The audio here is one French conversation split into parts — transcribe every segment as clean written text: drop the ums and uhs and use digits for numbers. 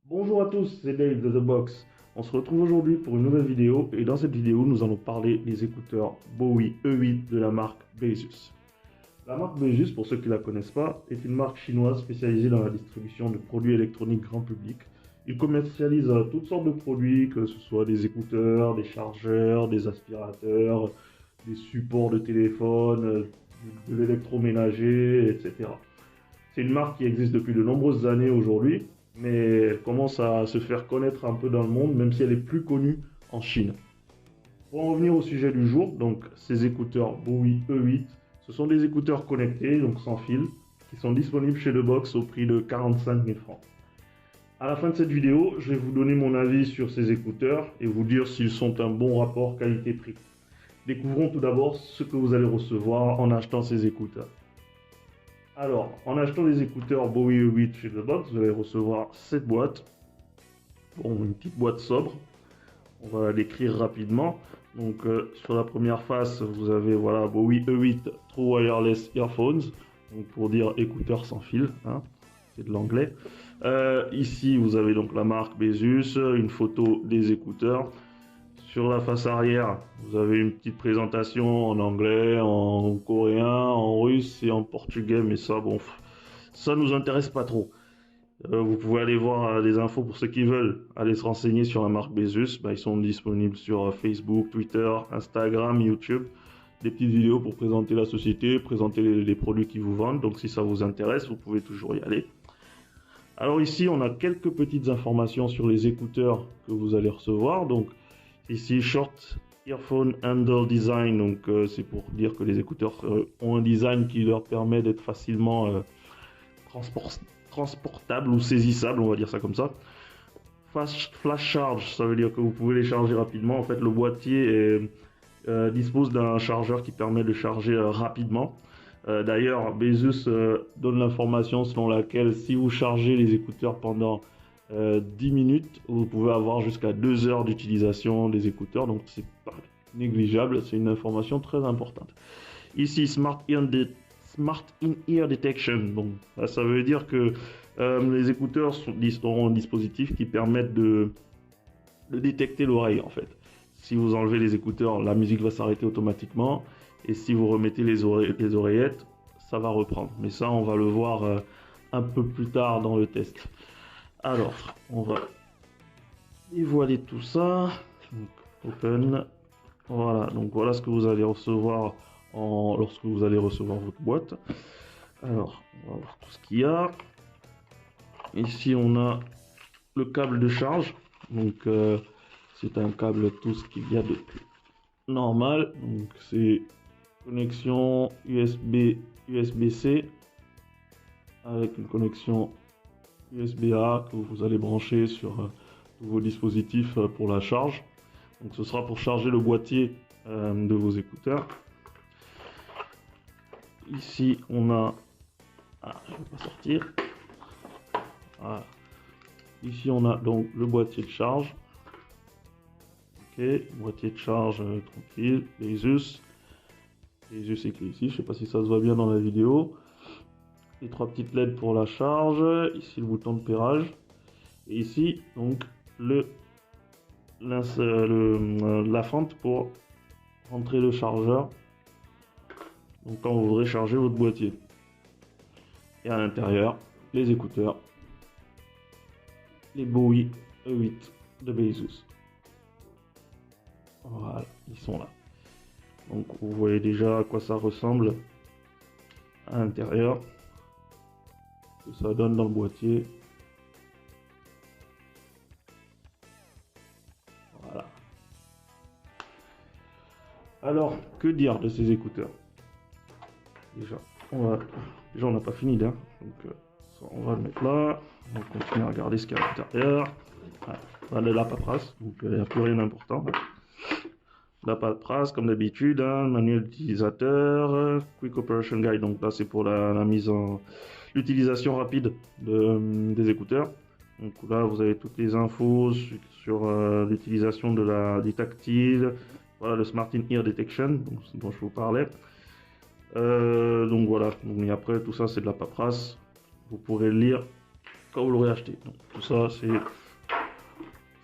Bonjour à tous, c'est Dave de The Box. On se retrouve aujourd'hui pour une nouvelle vidéo et dans cette vidéo nous allons parler des écouteurs Bowie E8 de la marque Baseus. La marque Baseus, pour ceux qui ne la connaissent pas, est une marque chinoise spécialisée dans la distribution de produits électroniques grand public. Ils commercialisent toutes sortes de produits, que ce soit des écouteurs, des chargeurs, des aspirateurs, des supports de téléphone, de l'électroménager, etc. C'est une marque qui existe depuis de nombreuses années aujourd'hui, mais elle commence à se faire connaître un peu dans le monde, même si elle est plus connue en Chine. Pour en revenir au sujet du jour, donc ces écouteurs Bowie E8, ce sont des écouteurs connectés, donc sans fil, qui sont disponibles chez The Box au prix de 45 000 francs. À la fin de cette vidéo, je vais vous donner mon avis sur ces écouteurs et vous dire s'ils sont un bon rapport qualité-prix. Découvrons tout d'abord ce que vous allez recevoir en achetant ces écouteurs. Alors, en achetant des écouteurs Bowie E8 chez The Box, vous allez recevoir cette boîte. Bon, une petite boîte sobre. On va l'écrire rapidement. Donc, sur la première face, vous avez voilà, Bowie E8 True Wireless Earphones. Donc, pour dire écouteurs sans fil, hein, c'est de l'anglais. Ici, vous avez donc la marque Baseus, une photo des écouteurs. Sur la face arrière, vous avez une petite présentation en anglais, en coréen, en russe et en portugais, mais ça, bon, ça nous intéresse pas trop. Vous pouvez aller voir les infos pour ceux qui veulent aller se renseigner sur la marque Baseus. Ils sont disponibles sur Facebook, Twitter, Instagram, YouTube. Des petites vidéos pour présenter la société, présenter les produits qu'ils vous vendent. Donc si ça vous intéresse, vous pouvez toujours y aller. Alors ici, on a quelques petites informations sur les écouteurs que vous allez recevoir. Donc ici, Short Earphone Handle Design, donc c'est pour dire que les écouteurs ont un design qui leur permet d'être facilement transportable ou saisissable, on va dire ça comme ça. Flash Charge, ça veut dire que vous pouvez les charger rapidement. En fait, le boîtier dispose d'un chargeur qui permet de charger rapidement. D'ailleurs, Baseus donne l'information selon laquelle si vous chargez les écouteurs pendant 10 minutes, vous pouvez avoir jusqu'à 2 heures d'utilisation des écouteurs, donc c'est pas négligeable, c'est une information très importante. Ici, Smart In-Ear Detection, bon, ça veut dire que les écouteurs auront un dispositif qui permettent de détecter l'oreille en fait. Si vous enlevez les écouteurs, la musique va s'arrêter automatiquement, et si vous remettez les oreillettes, ça va reprendre. Mais ça, on va le voir un peu plus tard dans le test. Alors, on va dévoiler tout ça. Donc, open. Voilà, donc voilà ce que vous allez recevoir lorsque vous allez recevoir votre boîte. Alors, on va voir tout ce qu'il y a. Ici, on a le câble de charge. Donc, c'est un câble tout ce qu'il y a de plus normal. Donc, c'est connexion USB-C avec une connexion USB-A que vous allez brancher sur vos dispositifs pour la charge. Donc ce sera pour charger le boîtier de vos écouteurs. Ici on a... je ne vais pas sortir. Voilà. Ici on a donc le boîtier de charge. Ok, boîtier de charge tranquille. Baseus écrit ici, je ne sais pas si ça se voit bien dans la vidéo. Les 3 petites LED pour la charge, ici le bouton de pairage, et ici donc la fente pour rentrer le chargeur, donc quand vous voudrez charger votre boîtier. Et à l'intérieur, les écouteurs, les Bowie E8 de Baseus. Voilà, ils sont là. Donc vous voyez déjà à quoi ça ressemble à l'intérieur. Que ça donne dans le boîtier. Voilà. Alors, que dire de ces écouteurs? Déjà, on n'a pas fini là. Donc, on va le mettre là. On va continuer à regarder ce qu'il y a à l'intérieur. Voilà la paperasse. Donc, il n'y a plus rien d'important. La paperasse, comme d'habitude, manuel d'utilisateur, Quick Operation Guide. Donc là, c'est pour la mise en l'utilisation rapide des écouteurs. Donc là, vous avez toutes les infos sur l'utilisation du tactile, voilà le Smart In-Ear Detection dont je vous parlais. Donc voilà, et après tout ça c'est de la paperasse. Vous pourrez le lire quand vous l'aurez acheté. Donc tout ça,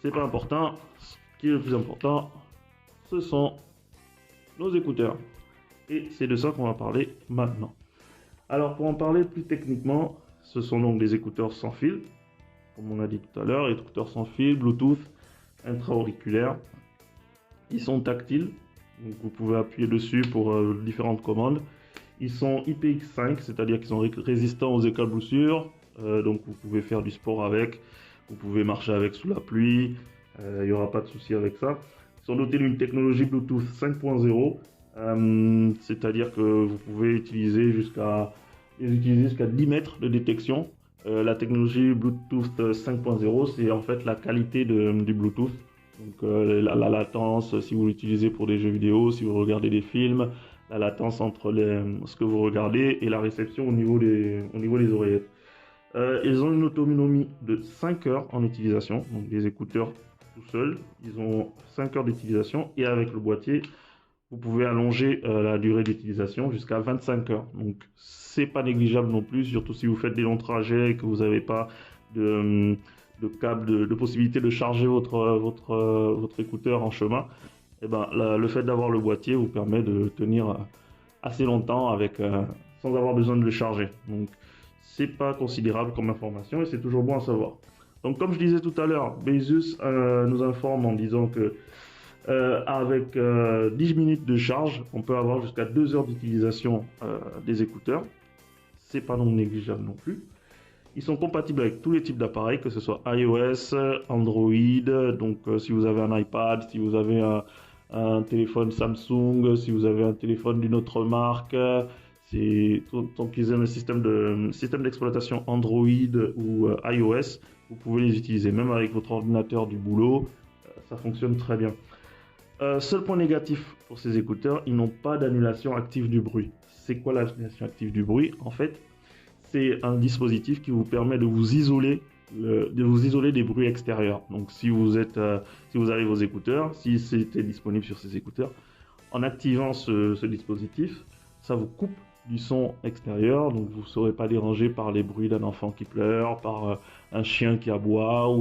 c'est pas important. Ce qui est le plus important, ce sont nos écouteurs. Et c'est de ça qu'on va parler maintenant. Alors pour en parler plus techniquement, ce sont donc des écouteurs sans fil, comme on a dit tout à l'heure, écouteurs sans fil, Bluetooth, intra-auriculaires. Ils sont tactiles, donc vous pouvez appuyer dessus pour différentes commandes. Ils sont IPX5, c'est-à-dire qu'ils sont résistants aux éclaboussures, donc vous pouvez faire du sport avec, vous pouvez marcher avec sous la pluie, il n'y aura pas de souci avec ça. Ils sont dotés d'une technologie Bluetooth 5.0, c'est-à-dire que vous pouvez utiliser jusqu'à 10 mètres de détection. La technologie Bluetooth 5.0, c'est en fait la qualité du Bluetooth. Donc la latence, si vous l'utilisez pour des jeux vidéo, si vous regardez des films, la latence entre ce que vous regardez et la réception au niveau des oreillettes. Ils ont une autonomie de 5 heures en utilisation, donc des écouteurs tout seuls, ils ont 5 heures d'utilisation et avec le boîtier, vous pouvez allonger la durée d'utilisation jusqu'à 25 heures. Donc c'est pas négligeable non plus, surtout si vous faites des longs trajets et que vous n'avez pas de câble, de possibilité de charger votre écouteur en chemin. Et ben, le fait d'avoir le boîtier vous permet de tenir assez longtemps sans avoir besoin de le charger. Donc c'est pas considérable comme information et c'est toujours bon à savoir. Donc comme je disais tout à l'heure, Baseus nous informe en disant que avec 10 minutes de charge, on peut avoir jusqu'à 2 heures d'utilisation des écouteurs. C'est pas non négligeable non plus. Ils sont compatibles avec tous les types d'appareils, que ce soit iOS, Android, donc si vous avez un iPad, si vous avez un téléphone Samsung, si vous avez un téléphone d'une autre marque, tant qu'ils aient un système d'exploitation Android ou iOS, vous pouvez les utiliser, même avec votre ordinateur du boulot, ça fonctionne très bien. Seul point négatif pour ces écouteurs, ils n'ont pas d'annulation active du bruit. C'est quoi l'annulation active du bruit? En fait, c'est un dispositif qui vous permet de vous isoler des bruits extérieurs. Donc si vous avez vos écouteurs, si c'était disponible sur ces écouteurs, en activant ce dispositif, ça vous coupe du son extérieur, donc vous ne serez pas dérangé par les bruits d'un enfant qui pleure, par un chien qui aboie,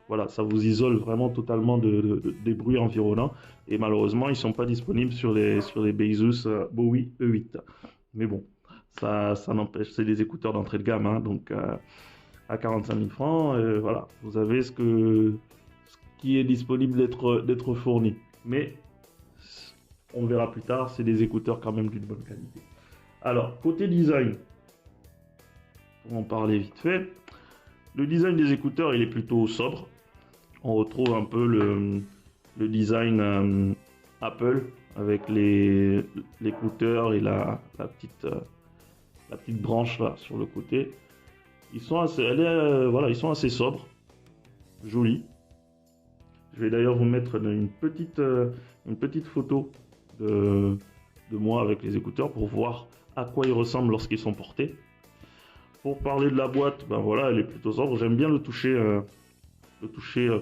voilà, ça vous isole vraiment totalement des bruits environnants, et malheureusement ils ne sont pas disponibles sur les Baseus Bowie E8. Mais bon, ça n'empêche, c'est des écouteurs d'entrée de gamme, hein, donc à 45 000 francs, voilà, vous avez ce qui est disponible d'être fourni. Mais on verra plus tard, c'est des écouteurs quand même d'une bonne qualité. Alors, côté design, pour en parler vite fait, le design des écouteurs, il est plutôt sobre. On retrouve un peu le design Apple avec l'écouteur et la petite branche là sur le côté. Ils sont assez sobres, jolis. Je vais d'ailleurs vous mettre une petite photo de moi avec les écouteurs pour voir à quoi ils ressemblent lorsqu'ils sont portés. Pour parler de la boîte, ben voilà, elle est plutôt sobre. J'aime bien le toucher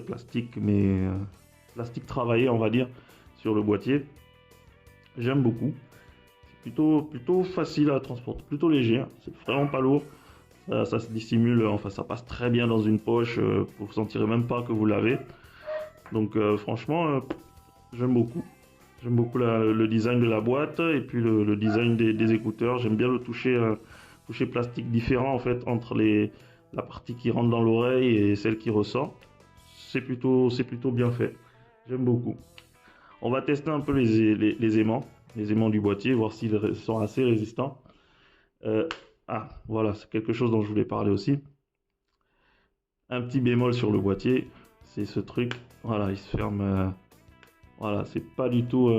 plastique, mais plastique travaillé, on va dire, sur le boîtier. J'aime beaucoup. C'est plutôt facile à transporter, plutôt léger. Hein. C'est vraiment pas lourd. Ça se dissimule, enfin ça passe très bien dans une poche. Vous ne sentirez même pas que vous l'avez. Donc franchement, j'aime beaucoup. J'aime beaucoup le design de la boîte et puis le design des écouteurs. J'aime bien le toucher plastique différent en fait entre la partie qui rentre dans l'oreille et celle qui ressort. C'est plutôt bien fait. J'aime beaucoup. On va tester un peu les aimants du boîtier, voir s'ils sont assez résistants. Voilà, c'est quelque chose dont je voulais parler aussi. Un petit bémol sur le boîtier, c'est ce truc. Voilà, il se ferme. Voilà, c'est pas du tout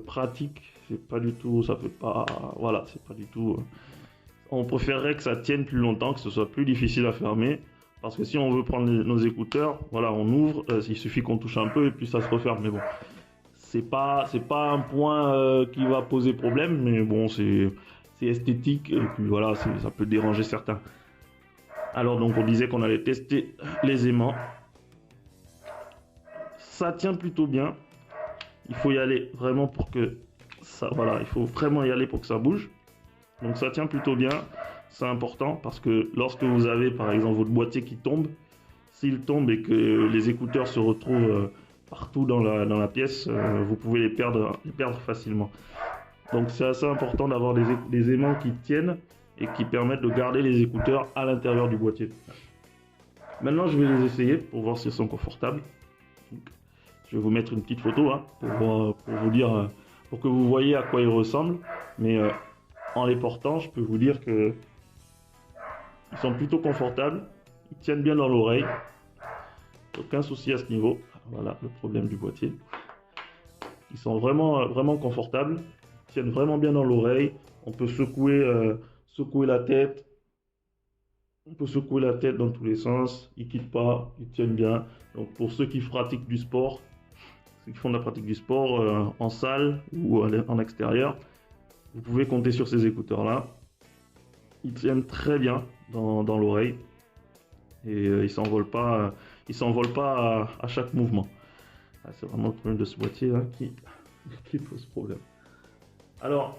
pratique, c'est pas du tout, ça fait pas, voilà, c'est pas du tout. On préférerait que ça tienne plus longtemps, que ce soit plus difficile à fermer, parce que si on veut prendre nos écouteurs, voilà, on ouvre, il suffit qu'on touche un peu et puis ça se referme. Mais bon, c'est pas un point qui va poser problème, mais bon, c'est esthétique et puis voilà, ça peut déranger certains. Alors donc on disait qu'on allait tester les aimants. Ça tient plutôt bien. Il faut y aller vraiment pour que ça, voilà, il faut vraiment y aller pour que ça bouge. Donc ça tient plutôt bien. c'est important parce que lorsque vous avez par exemple votre boîtier qui tombe, s'il tombe et que les écouteurs se retrouvent partout dans la pièce, vous pouvez les perdre facilement. Donc c'est assez important d'avoir des aimants qui tiennent et qui permettent de garder les écouteurs à l'intérieur du boîtier. Maintenant je vais les essayer pour voir s'ils sont confortables. Donc, je vais vous mettre une petite photo hein, pour vous dire, pour que vous voyez à quoi ils ressemblent. Mais en les portant, je peux vous dire que ils sont plutôt confortables, ils tiennent bien dans l'oreille. Aucun souci à ce niveau. Voilà le problème du boîtier. Ils sont vraiment confortables, ils tiennent vraiment bien dans l'oreille. On peut secouer la tête. On peut secouer la tête dans tous les sens. Ils quittent pas, ils tiennent bien. Donc pour ceux qui pratiquent du sport, ceux qui font de la pratique du sport en salle ou en extérieur, vous pouvez compter sur ces écouteurs-là. Ils tiennent très bien dans l'oreille et ils s'envolent pas à chaque mouvement. C'est vraiment le problème de ce boîtier là qui pose problème. Alors,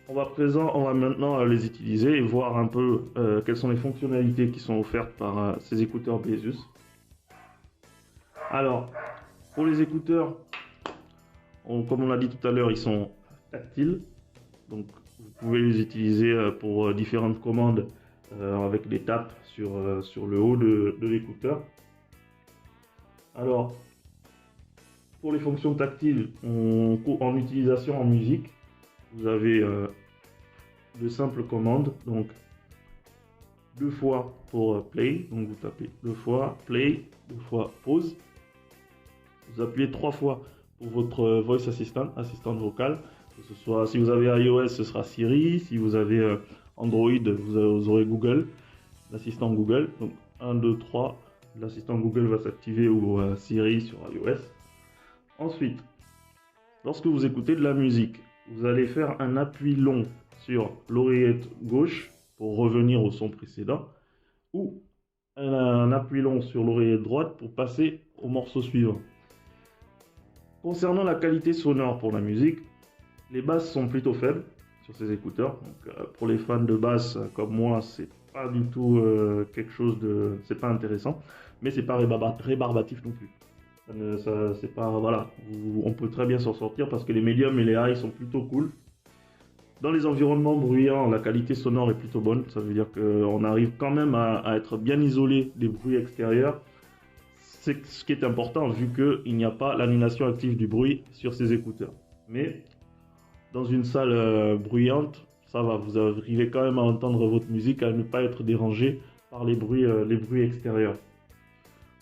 on va maintenant les utiliser et voir un peu quelles sont les fonctionnalités qui sont offertes par ces écouteurs Besus. Alors, pour les écouteurs, comme on l'a dit tout à l'heure, ils sont tactiles. Donc, vous pouvez les utiliser pour différentes commandes avec des tapes sur le haut de l'écouteur. Alors, pour les fonctions tactiles, en utilisation en musique, vous avez de simples commandes. Donc, 2 fois pour play, donc vous tapez 2 fois play, 2 fois pause. Vous appuyez 3 fois pour votre voice assistant, assistante vocale. Que ce soit, si vous avez iOS, ce sera Siri. Si vous avez Android, vous aurez Google, l'assistant Google. Donc 1, 2, 3, l'assistant Google va s'activer ou Siri sur iOS. Ensuite, lorsque vous écoutez de la musique, vous allez faire un appui long sur l'oreillette gauche pour revenir au son précédent ou un appui long sur l'oreillette droite pour passer au morceau suivant. Concernant la qualité sonore pour la musique, les basses sont plutôt faibles sur ces écouteurs. Donc, pour les fans de basse comme moi, c'est pas du tout quelque chose de, c'est pas intéressant, mais c'est pas rébarbatif non plus. C'est pas, voilà, on peut très bien s'en sortir parce que les médiums et les high sont plutôt cool. Dans les environnements bruyants, la qualité sonore est plutôt bonne. Ça veut dire qu'on arrive quand même à être bien isolé des bruits extérieurs. C'est ce qui est important vu qu'il n'y a pas l'annulation active du bruit sur ces écouteurs. Mais dans une salle bruyante, ça va, vous arrivez quand même à entendre votre musique, à ne pas être dérangé par les bruits extérieurs.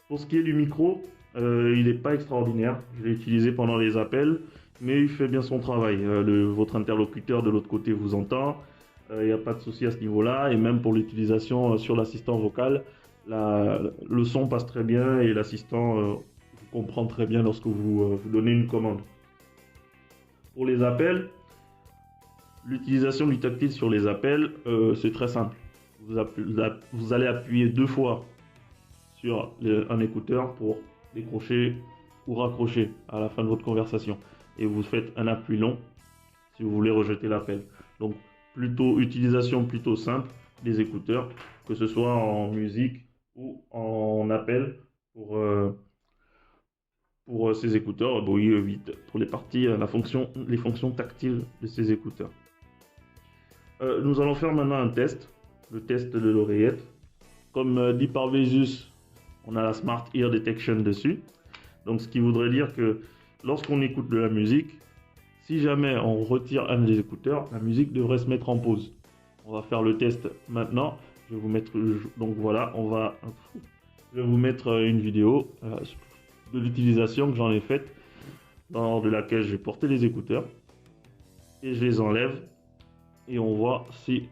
Pour ce qui est du micro, il n'est pas extraordinaire. Je l'ai utilisé pendant les appels, mais il fait bien son travail. Votre interlocuteur de l'autre côté vous entend. Il n'y a pas de souci à ce niveau-là. Et même pour l'utilisation sur l'assistant vocal, le son passe très bien et l'assistant vous comprend très bien lorsque vous donnez une commande. Pour les appels, l'utilisation du tactile sur les appels, c'est très simple. Vous allez appuyer 2 fois sur un écouteur pour décrocher ou raccrocher à la fin de votre conversation. Et vous faites un appui long si vous voulez rejeter l'appel. Donc, utilisation plutôt simple des écouteurs, que ce soit en musique ou en appel pour ces écouteurs Bowie E8 pour les fonctions tactiles de ces écouteurs. Nous allons faire maintenant un test, le test de l'oreillette. Comme dit par Besus, on a la Smart Ear Detection dessus. Donc ce qui voudrait dire que lorsqu'on écoute de la musique, si jamais on retire un des écouteurs, la musique devrait se mettre en pause. On va faire le test maintenant. Je vais vous mettre, donc voilà, je vais vous mettre une vidéo de l'utilisation que j'en ai faite, lors de laquelle j'ai porté les écouteurs et je les enlève et on voit si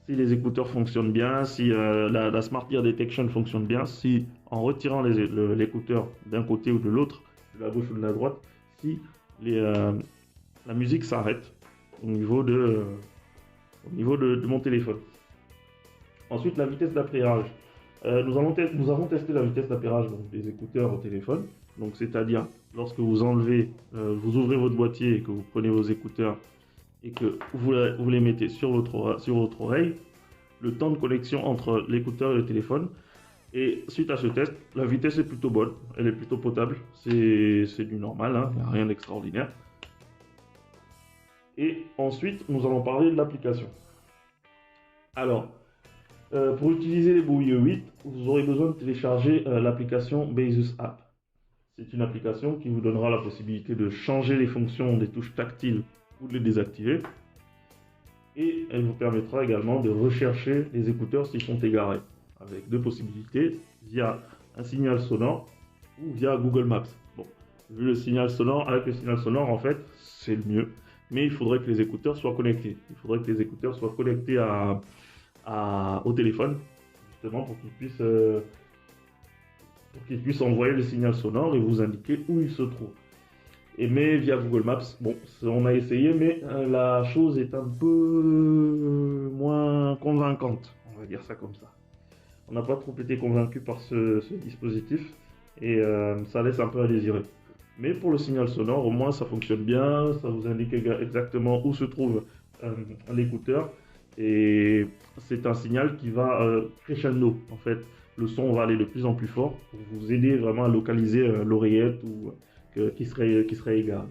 les écouteurs fonctionnent bien, si la Smart Ear Detection fonctionne bien, si en retirant l'écouteur d'un côté ou de l'autre, de la gauche ou de la droite, si la musique s'arrête au niveau de mon téléphone. Ensuite, la vitesse d'appairage. Nous avons testé la vitesse d'appairage des écouteurs au téléphone. Donc, c'est-à-dire lorsque vous ouvrez votre boîtier et que vous prenez vos écouteurs et que vous les mettez sur votre oreille, le temps de connexion entre l'écouteur et le téléphone. Et suite à ce test, la vitesse est plutôt bonne, elle est plutôt potable, c'est du normal, hein, il n'y a rien d'extraordinaire. Et ensuite, nous allons parler de l'application. Alors, pour utiliser les Bowie E8, vous aurez besoin de télécharger l'application Baseus App. C'est une application qui vous donnera la possibilité de changer les fonctions des touches tactiles ou de les désactiver. Et elle vous permettra également de rechercher les écouteurs s'ils sont égarés, avec deux possibilités, via un signal sonore ou via Google Maps. Bon, vu le signal sonore, avec le signal sonore, en fait, c'est le mieux. Mais il faudrait que les écouteurs soient connectés. Il faudrait que les écouteurs soient connectés au téléphone, justement pour qu'ils puissent envoyer le signal sonore et vous indiquer où il se trouve. Mais via Google Maps, bon, on a essayé, mais la chose est un peu moins convaincante, on va dire ça comme ça. On n'a pas trop été convaincu par ce dispositif et ça laisse un peu à désirer. Mais pour le signal sonore, au moins ça fonctionne bien, ça vous indique exactement où se trouve l'écouteur et c'est un signal qui va crescendo. En fait, le son va aller de plus en plus fort pour vous aider vraiment à localiser l'oreillette ou qui serait égaré.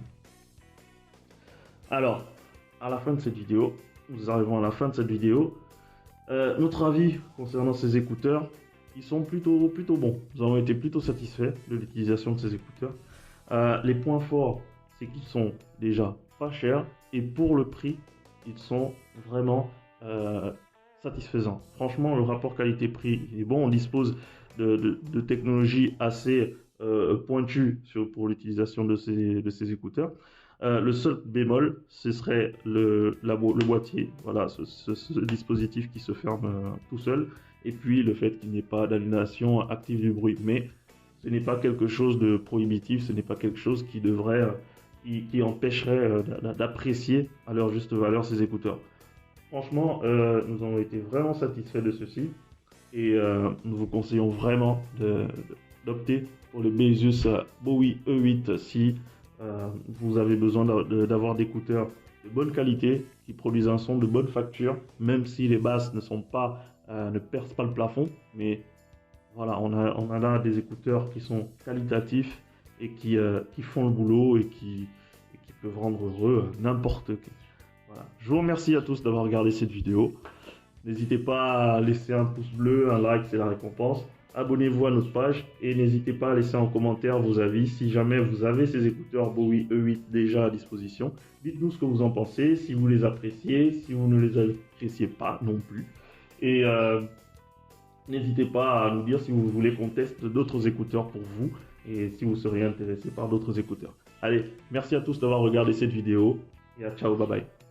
Alors, à la fin de cette vidéo, nous arrivons à la fin de cette vidéo. Notre avis concernant ces écouteurs, ils sont plutôt bons. Nous avons été plutôt satisfaits de l'utilisation de ces écouteurs. Les points forts, c'est qu'ils sont déjà pas chers et pour le prix, ils sont vraiment satisfaisants. Franchement, le rapport qualité-prix est bon. On dispose de technologies assez pointues pour l'utilisation de ces écouteurs. Le seul bémol, ce serait le boîtier, voilà, ce dispositif qui se ferme tout seul, et puis le fait qu'il n'y ait pas d'annulation active du bruit. Mais ce n'est pas quelque chose de prohibitif, ce n'est pas quelque chose qui empêcherait d'apprécier à leur juste valeur ces écouteurs. Franchement, nous avons été vraiment satisfaits de ceci, et nous vous conseillons vraiment d'opter pour le Baseus Bowie E8 si vous avez besoin d'avoir d'écouteurs de bonne qualité qui produisent un son de bonne facture, même si les basses ne percent pas le plafond. Mais voilà, on a là des écouteurs qui sont qualitatifs et qui font le boulot et qui peuvent rendre heureux n'importe qui. Voilà. Je vous remercie à tous d'avoir regardé cette vidéo. N'hésitez pas à laisser un pouce bleu, un like, c'est la récompense. Abonnez-vous à notre page et n'hésitez pas à laisser en commentaire vos avis. Si jamais vous avez ces écouteurs Bowie E8 déjà à disposition, dites-nous ce que vous en pensez, si vous les appréciez, si vous ne les appréciez pas non plus. Et n'hésitez pas à nous dire si vous voulez qu'on teste d'autres écouteurs pour vous et si vous seriez intéressé par d'autres écouteurs. Allez, merci à tous d'avoir regardé cette vidéo et à ciao, bye bye.